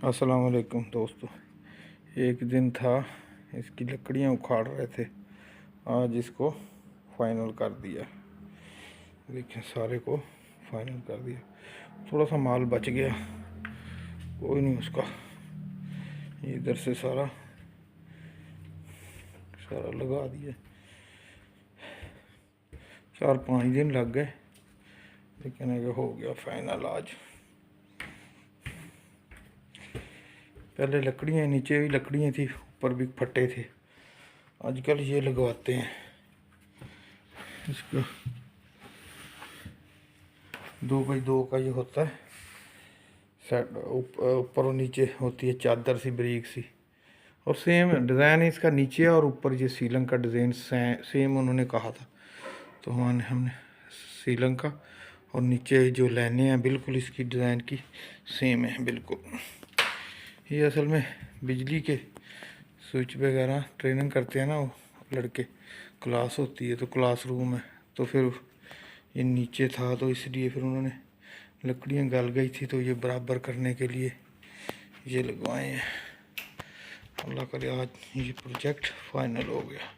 अस्सलाम वालेकुम दोस्तों। एक दिन था, इसकी लकड़ियाँ उखाड़ रहे थे। आज इसको फाइनल कर दिया। देखिए सारे को फाइनल कर दिया। थोड़ा सा माल बच गया, कोई नहीं, उसका इधर से सारा लगा दिया। 4-5 दिन लग गए, लेकिन ये हो गया फाइनल आज। पहले लकड़ियाँ, नीचे भी लकड़ियाँ थी, ऊपर भी फट्टे थे। आजकल ये लगवाते हैं इसका 2x2 का ये होता है सेट। ऊपर और नीचे होती है चादर सी बारीक सी, और सेम डिज़ाइन इसका नीचे और ऊपर ये सीलन का डिज़ाइन सेम उन्होंने कहा था। तो हमने सीलन का, और नीचे जो लाइनें हैं बिल्कुल इसकी डिज़ाइन की सेम है बिल्कुल। ये असल में बिजली के स्विच वगैरह ट्रेनिंग करते हैं ना वो लड़के, क्लास होती है तो क्लासरूम है, तो फिर ये नीचे था तो इसलिए फिर उन्होंने लकड़ियाँ गल गई थी तो ये बराबर करने के लिए ये लगवाए हैं। अल्लाह करे आज ये प्रोजेक्ट फाइनल हो गया।